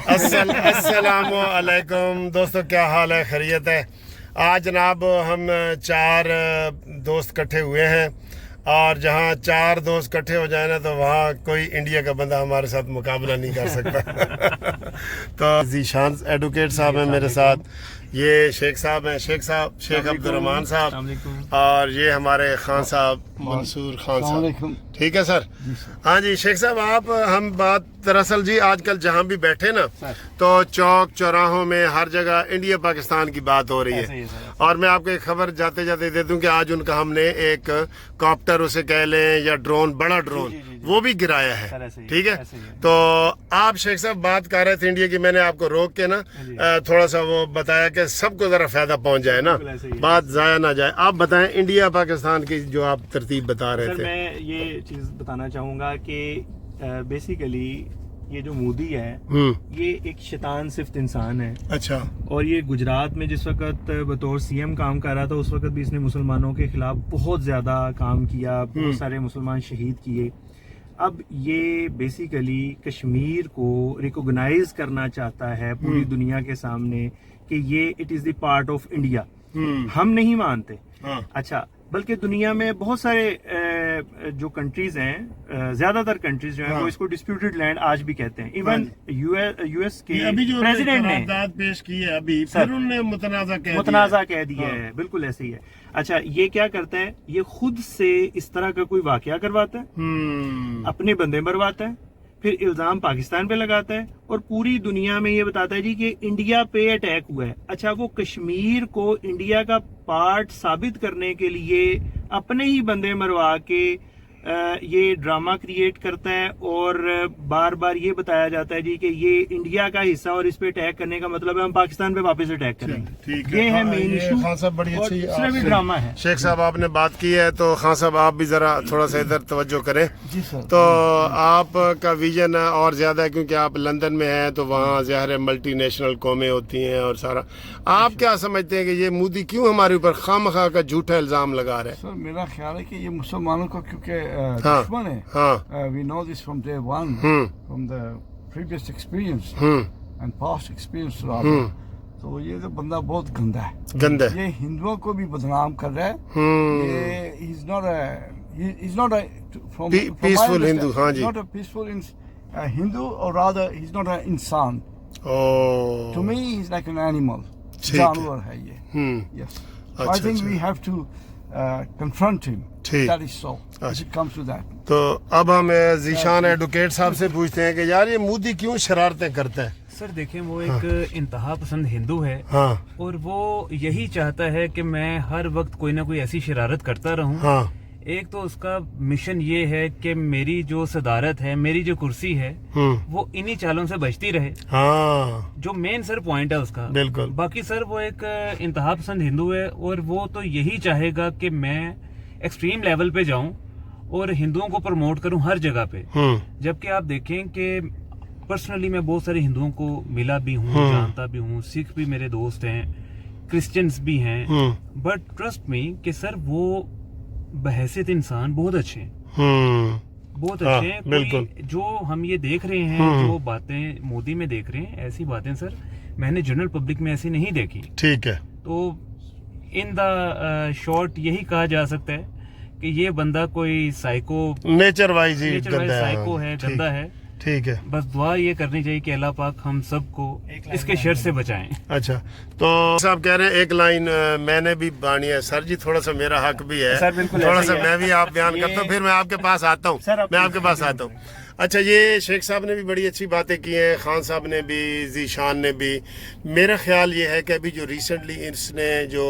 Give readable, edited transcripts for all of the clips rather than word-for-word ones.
السلام علیکم دوستوں، کیا حال ہے؟ خیریت ہے؟ آج جناب ہم 4 دوست اکٹھے ہوئے ہیں، اور جہاں 4 دوست اکٹھے ہو جائیں نا تو وہاں کوئی انڈیا کا بندہ ہمارے ساتھ مقابلہ نہیں کر سکتا۔ تو ذیشان ایڈوکیٹ صاحب ہیں میرے ساتھ، یہ شیخ صاحب ہیں، شیخ عبدالرحمان صاحب، اور یہ ہمارے خان صاحب منصور خان صاحب۔ ٹھیک ہے سر؟ ہاں جی شیخ صاحب، ہم بات دراصل جی آج کل جہاں بھی بیٹھے نا تو چوک چوراہوں میں ہر جگہ انڈیا پاکستان کی بات ہو رہی ہے، اور میں آپ کو ایک خبر جاتے جاتے دے دوں کہ آج ان کا ہم نے ایک کاپٹر اسے کہہ لیں یا ڈرون، بڑا ڈرون وہ بھی گرایا ہے۔ ٹھیک ہے، تو آپ شیخ صاحب بات کر رہے تھے انڈیا کی، میں نے آپ کو روک کے نا تھوڑا سا وہ بتایا کہ سب کو ذرا فائدہ پہنچ جائے نا، بات ضائع نہ جائے۔ آپ بتائیں انڈیا پاکستان کی جو آپ ترتیب بتا رہے تھے۔ میں یہ چیز بتانا چاہوں گا کہ بیسیکلی یہ جو مودی ہے یہ ایک شیطان صفت انسان ہے۔ اچھا۔ اور یہ گجرات میں جس وقت بطور سی ایم کام کر رہا تھا اس وقت بھی اس نے مسلمانوں کے خلاف بہت زیادہ کام کیا، بہت سارے مسلمان شہید کیے۔ اب یہ بیسیکلی کشمیر کو ریکوگنائز کرنا چاہتا ہے پوری دنیا کے سامنے کہ یہ it is the part of India. ہم نہیں مانتے۔ اچھا، بلکہ دنیا میں بہت سارے جو کنٹریز ہیں، زیادہ تر کنٹریز جو ہیں وہ اس کو ڈسپیوٹڈ لینڈ آج بھی کہتے ہیں۔ ایون یو ایس کے پریزیڈنٹ نے پیش کی ہے ابھی، پھر انہوں نے متنازع کہہ دیا ہے، بالکل ایسے ہی ہے۔ اچھا، یہ کیا کرتا ہے؟ یہ خود سے اس طرح کا کوئی واقعہ کرواتا ہے، اپنے بندے مرواتا ہے، پھر الزام پاکستان پہ لگاتا ہے، اور پوری دنیا میں یہ بتاتا ہے جی کہ انڈیا پہ اٹیک ہوا ہے۔ اچھا، وہ کشمیر کو انڈیا کا پارٹ ثابت کرنے کے لیے اپنے ہی بندے مروا کے یہ ڈرامہ کریٹ کرتا ہے، اور بار بار یہ بتایا جاتا ہے جی کہ یہ انڈیا کا حصہ اور اس پہ اٹیک کرنے کا مطلب ہے ہم پاکستان پہ واپس اٹیک کریں گے۔ یہ ہے مین ایشو، خان صاحب بڑی اچھی بھی ڈرامہ ہے۔ شیخ صاحب آپ نے بات کی ہے تو خان صاحب آپ بھی ذرا تھوڑا سا ادھر توجہ کریں۔ جی سر۔ تو آپ کا ویژن اور زیادہ ہے کیونکہ آپ لندن میں ہیں تو وہاں ظاہر ہے ملٹی نیشنل قومیں ہوتی ہیں اور سارا، آپ کیا سمجھتے ہیں کہ یہ مودی کیوں ہمارے اوپر خواہ مخواہ کا جھوٹا الزام لگا رہے ہیں؟ سر میرا خیال ہے کہ یہ مسلمانوں کا کیونکہ دشمن ہے۔ We know this from day one, from the previous experience and past experience rather. تو یہ تو بندہ بہت گندا ہے، یہ ہندوؤں کو بھی بدنام کر رہا ہے۔ یہ he's not a peaceful Hindu، ہاں جی، not a peaceful Hindu, or rather he's not an انسان۔ To me he's like an animal، جانور ہے یہ۔ Yes, I think we have to confront him. That is so. If it comes to that. تو اب ہم Zeeshan advocate صاحب سے پوچھتے ہیں کہ یار یہ مودی کیوں شرارتیں کرتا ہے؟ سر دیکھیں، وہ ایک انتہا پسند ہندو ہے، اور وہ یہی چاہتا ہے کہ میں ہر وقت کوئی نہ کوئی ایسی شرارت کرتا رہوں۔ ایک تو اس کا مشن یہ ہے کہ میری جو صدارت ہے، میری جو کرسی ہے، وہ انہی چالوں سے بچتی رہے، جو مین سر پوائنٹ ہے اس کا۔ بالکل۔ باقی سر وہ ایک انتہا پسند ہندو ہے، اور وہ تو یہی چاہے گا کہ میں ایکسٹریم لیول پہ جاؤں اور ہندوؤں کو پروموٹ کروں ہر جگہ پہ۔ جبکہ آپ دیکھیں کہ پرسنلی میں بہت سارے ہندوؤں کو ملا بھی ہوں، جانتا بھی ہوں، سکھ بھی میرے دوست ہیں، کرسچنز بھی ہیں، بٹ ٹرسٹ می کہ سر وہ بحیثیت انسان بہت اچھے ہیں، بہت اچھے ہیں۔ بالکل، جو ہم یہ دیکھ رہے ہیں، جو باتیں مودی میں دیکھ رہے ہیں، ایسی باتیں سر میں نے جنرل پبلک میں ایسی نہیں دیکھی۔ ٹھیک ہے، تو ان دا شارٹ یہی کہا جا سکتا ہے کہ یہ بندہ کوئی سائیکو، نیچر وائز ہی سائیکو ہے، گندا ہے۔ ٹھیک ہے، بس دعا یہ کرنی چاہیے کہ اللہ پاک ہم سب کو اس کے شر سے بچائیں۔ اچھا، تو صاحب کہہ رہے ہیں ایک لائن میں نے بھی بانی ہے سر جی، تھوڑا سا میرا حق بھی ہے، تھوڑا سا میں بھی آپ بیان کرتا ہوں، پھر میں آپ کے پاس آتا ہوں، میں آپ کے پاس آتا ہوں۔ اچھا، یہ شیخ صاحب نے بھی بڑی اچھی باتیں کی ہیں، خان صاحب نے بھی، ذیشان نے بھی۔ میرا خیال یہ ہے کہ ابھی جو ریسنٹلی اس نے جو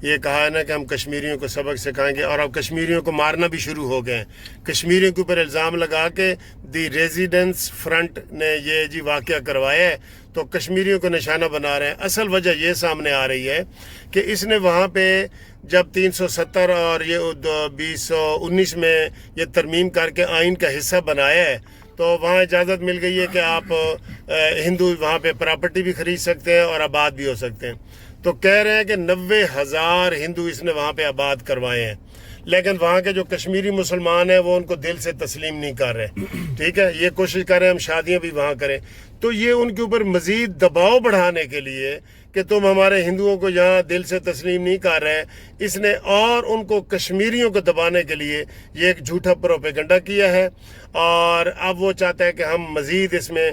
یہ کہا ہے نا کہ ہم کشمیریوں کو سبق سکھائیں گے، اور اب کشمیریوں کو مارنا بھی شروع ہو گئے ہیں، کشمیریوں کے اوپر الزام لگا کے دی ریزیڈنس فرنٹ نے یہ جی واقعہ کروایا ہے تو کشمیریوں کو نشانہ بنا رہے ہیں۔ اصل وجہ یہ سامنے آ رہی ہے کہ اس نے وہاں پہ جب 370 اور یہ 2019 میں یہ ترمیم کر کے آئین کا حصہ بنایا ہے تو وہاں اجازت مل گئی ہے کہ آپ ہندو وہاں پہ پراپرٹی بھی خرید سکتے ہیں اور آباد بھی ہو سکتے ہیں۔ تو کہہ رہے ہیں کہ 90,000 ہندو اس نے وہاں پہ آباد کروائے ہیں، لیکن وہاں کے جو کشمیری مسلمان ہیں وہ ان کو دل سے تسلیم نہیں کر رہے۔ ٹھیک ہے، یہ کوشش کر رہے ہیں ہم شادیاں بھی وہاں کریں۔ تو یہ ان کے اوپر مزید دباؤ بڑھانے کے لیے کہ تم ہمارے ہندوؤں کو یہاں دل سے تسلیم نہیں کر رہے، اس نے اور ان کو کشمیریوں کو دبانے کے لیے یہ ایک جھوٹا پروپیگنڈا کیا ہے، اور اب وہ چاہتا ہے کہ ہم مزید اس میں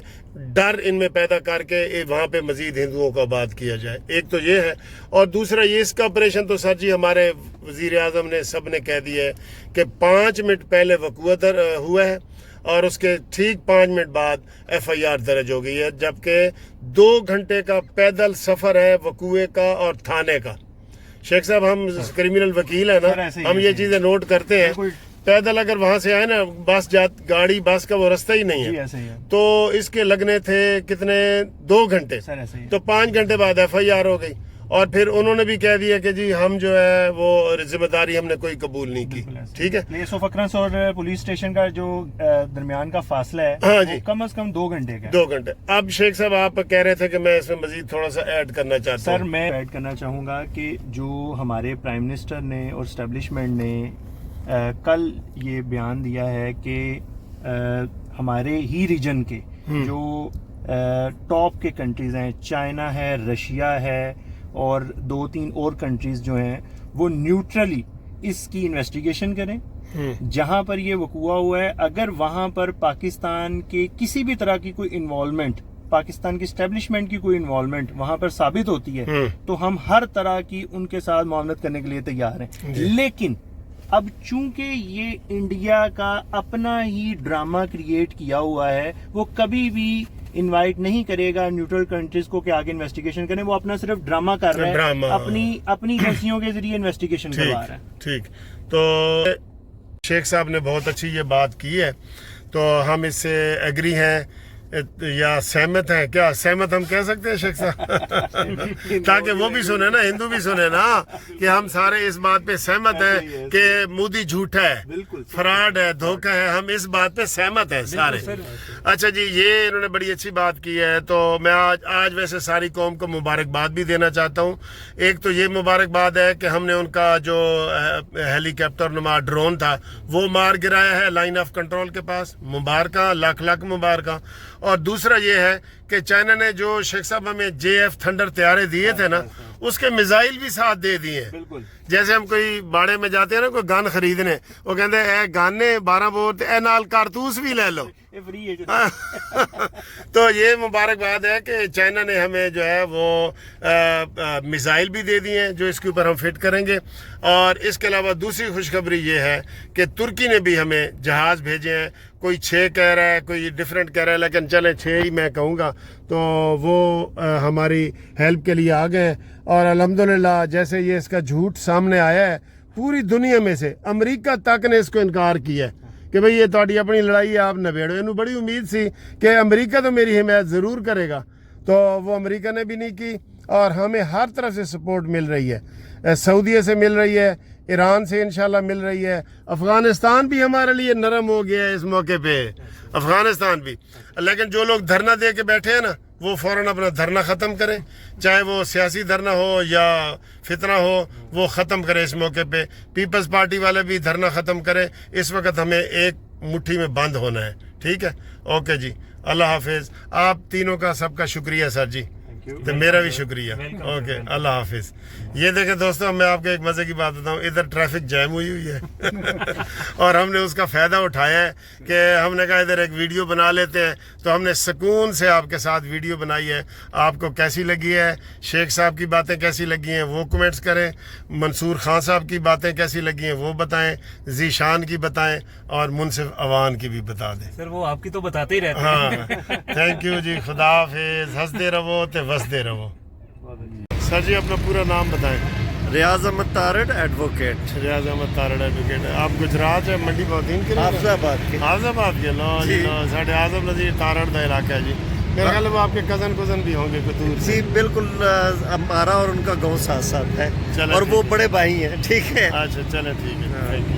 ڈر ان میں پیدا کر کے وہاں پہ مزید ہندوؤں کو آباد کیا جائے۔ ایک تو یہ ہے، اور دوسرا یہ اس کا آپریشن تو سر جی ہمارے وزیر اعظم نے سب نے کہہ دیا ہے کہ 5 منٹ پہلے وقوع ہوا ہے اور اس کے ٹھیک 5 منٹ بعد FIR درج ہو گئی ہے، جبکہ 2 گھنٹے کا پیدل سفر ہے وقوع کا اور تھانے کا۔ شیخ صاحب ہم کرمنل وکیل ہیں نا، ہم یہ چیزیں نوٹ کرتے ہیں، پیدل اگر وہاں سے آئے نا گاڑی بس کا وہ رستہ ہی نہیں ہے، تو اس کے لگنے تھے کتنے 2 گھنٹے، تو 5 گھنٹے بعد FIR ہو گئی، اور پھر انہوں نے بھی کہہ دیا کہ جی ہم جو ہے وہ ذمہ داری ہم نے کوئی قبول نہیں کی۔ ٹھیک ہے، پلیس آف اکرنس اور پولیس اسٹیشن کا جو درمیان کا فاصلہ ہے ہاں جی، کم از کم 2 گھنٹے کا، 2 گھنٹے۔ اب شیخ صاحب آپ کہہ رہے تھے کہ میں اس میں مزید تھوڑا سا ایڈ کرنا چاہتا ہوں۔ سر میں ایڈ کرنا چاہوں گا کہ جو ہمارے پرائم منسٹر نے اور اسٹیبلشمنٹ نے کل یہ بیان دیا ہے کہ ہمارے ہی ریجن کے جو ٹاپ کے کنٹریز ہیں، چائنا ہے، رشیا ہے، اور 2-3 اور کنٹریز جو ہیں، وہ نیوٹرلی اس کی انویسٹیگیشن کریں جہاں پر یہ وقوع ہوا ہے۔ اگر وہاں پر پاکستان کے کسی بھی طرح کی کوئی انوالومنٹ، پاکستان کی اسٹیبلشمنٹ کی کوئی انوالومنٹ وہاں پر ثابت ہوتی ہے تو ہم ہر طرح کی ان کے ساتھ معاملت کرنے کے لیے تیار ہیں، لیکن اب چونکہ یہ انڈیا کا اپنا ہی ڈرامہ کریٹ کیا ہوا ہے، وہ کبھی بھی انوائٹ نہیں کرے گا نیوٹرل کنٹریز کو کہ آگے انویسٹیگیشن کریں، وہ اپنا صرف ڈرامہ کر رہا ہے، اپنی ایجنسیوں کے ذریعے انویسٹیگیشن کروا رہا ہے۔ ٹھیک، تو شیخ صاحب نے بہت اچھی یہ بات کی ہے، تو ہم اس سے ایگری ہیں یا سہمت ہیں، کیا سہمت ہم کہہ سکتے ہیں شیخ صاحب؟ تاکہ وہ بھی سنے نا، ہندو بھی سنے نا، کہ ہم سارے اس بات پہ سہمت ہیں کہ مودی جھوٹا ہے، فراڈ ہے، دھوکہ ہے، ہم اس بات پہ سہمت ہیں سارے۔ اچھا جی، یہ انہوں نے بڑی اچھی بات کی ہے، تو میں آج ویسے ساری قوم کو مبارکباد بھی دینا چاہتا ہوں۔ ایک تو یہ مبارکباد ہے کہ ہم نے ان کا جو ہیلی کاپٹر نما ڈرون تھا وہ مار گرایا ہے لائن آف کنٹرول کے پاس، مبارکاں، لاکھ لاکھ مبارکاں۔ اور دوسرا یہ ہے کہ چائنا نے جو شیخ صاحب ہمیں JF تھنڈر طیارے دیے تھے نا، اس کے میزائل بھی ساتھ دے دیے ہیں۔ جیسے ہم کوئی باڑے میں جاتے ہیں نا کوئی گن خریدنے، وہ کہتے ہیں اے گن 12 بور اے نال کارتوس بھی لے لو۔ تو یہ مبارکباد ہے کہ چائنا نے ہمیں جو ہے وہ میزائل بھی دے دیے ہیں جو اس کے اوپر ہم فٹ کریں گے، اور اس کے علاوہ دوسری خوشخبری یہ ہے کہ ترکی نے بھی ہمیں جہاز بھیجے ہیں، کوئی 6 کہہ رہا ہے، کوئی ڈیفرنٹ کہہ رہا ہے، لیکن چلیں 6 ہی میں کہوں گا، تو وہ ہماری ہیلپ کے لیے آ گئے ہیں۔ اور الحمدللہ جیسے یہ اس کا جھوٹ سامنے آیا ہے، پوری دنیا میں سے امریکہ تک نے اس کو انکار کیا ہے کہ بھئی یہ تہاڈی اپنی لڑائی ہے، آپ نبیڑو۔ انہوں بڑی امید سی کہ امریکہ تو میری حمایت ضرور کرے گا، تو وہ امریکہ نے بھی نہیں کی، اور ہمیں ہر طرف سے سپورٹ مل رہی ہے، سعودیہ سے مل رہی ہے، ایران سے انشاءاللہ مل رہی ہے، افغانستان بھی ہمارے لیے نرم ہو گیا ہے اس موقع پہ، افغانستان بھی۔ لیکن جو لوگ دھرنا دے کے بیٹھے ہیں نا، وہ فوراً اپنا دھرنا ختم کریں، چاہے وہ سیاسی دھرنا ہو یا فتنہ ہو، وہ ختم کریں اس موقع پہ۔ پیپلز پارٹی والے بھی دھرنا ختم کریں، اس وقت ہمیں ایک مٹھی میں بند ہونا ہے۔ ٹھیک ہے، اوکے جی، اللہ حافظ۔ آپ تینوں کا سب کا شکریہ سر جی، تو میرا بھی شکریہ، اوکے، اللہ حافظ۔ یہ دیکھیں دوستوں، میں آپ کو ایک مزے کی بات بتاؤں، ادھر ٹریفک جیم ہوئی ہے اور ہم نے اس کا فائدہ اٹھایا ہے کہ ہم نے کہا ادھر ایک ویڈیو بنا لیتے ہیں، تو ہم نے سکون سے آپ کے ساتھ ویڈیو بنائی ہے۔ آپ کو کیسی لگی ہے، شیخ صاحب کی باتیں کیسی لگی ہیں وہ کمنٹس کریں، منصور خان صاحب کی باتیں کیسی لگی ہیں وہ بتائیں، ذیشان کی بتائیں، اور منصف اوان کی بھی بتا دیں۔ سر وہ آپ کی تو بتاتے ہی رہتے ہیں۔ ہاں، تھینک یو جی، خدا حافظ، ہنستے رہو تے وسدے رہو۔ سر جی اپنا پورا نام بتائیں۔ Riyaz Ahmad Tarar advocate, Riyaz Ahmad Tarar advocate. آپ گجرات ہے منڈی بہتین کے حافظ آباد کے، حافظ آباد کے، لو جی لو، ساڈے اعظم نذیر تارڑ دا علاقہ ہے جی۔ میرے خیال میں آپ کے کزن بھی ہوں گے کتور سے۔ جی بالکل، ہمارا اور ان کا گاؤں ساتھ ساتھ ہے، چلیں اور وہ ٹھیک ہے۔ بڑے بھائی ہیں۔ ٹھیک ہے، اچھا چلیں ٹھیک ہے، تھینک یو۔